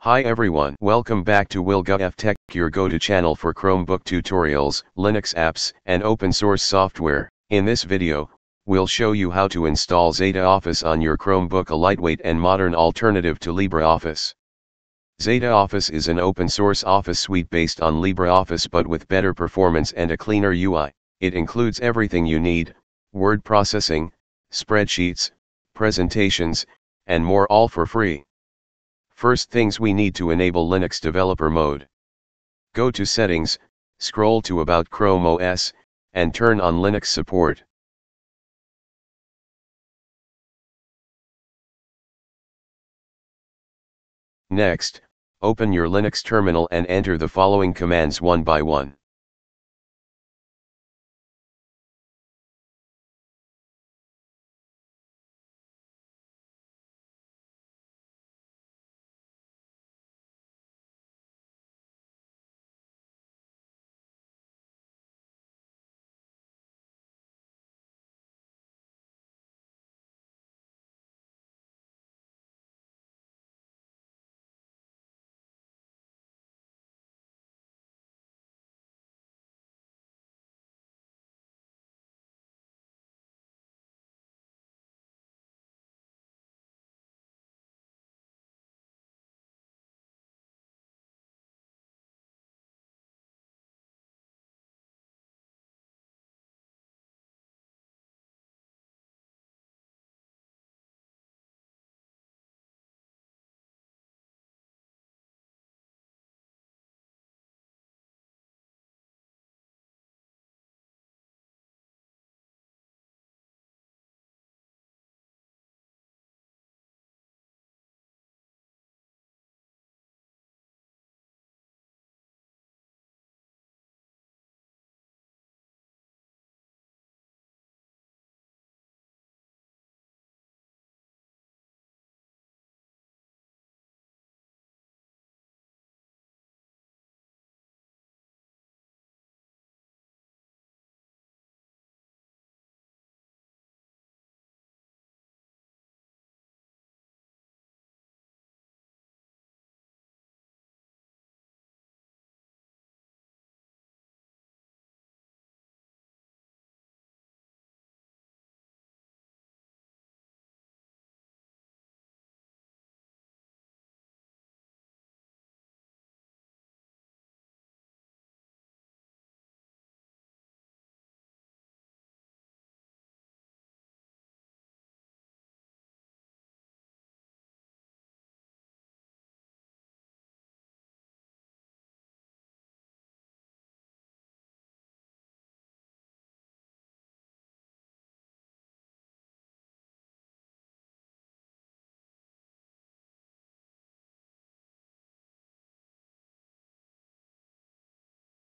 Hi everyone, welcome back to WillGuF Tech, your go-to channel for Chromebook tutorials, Linux apps, and open source software. In this video, we'll show you how to install Zeta Office on your Chromebook, a lightweight and modern alternative to LibreOffice. Zeta Office is an open source office suite based on LibreOffice but with better performance and a cleaner UI. It includes everything you need: word processing, spreadsheets, presentations, and more, all for free. First things we need to enable Linux Developer Mode. Go to Settings, scroll to About Chrome OS, and turn on Linux support. Next, open your Linux terminal and enter the following commands one by one.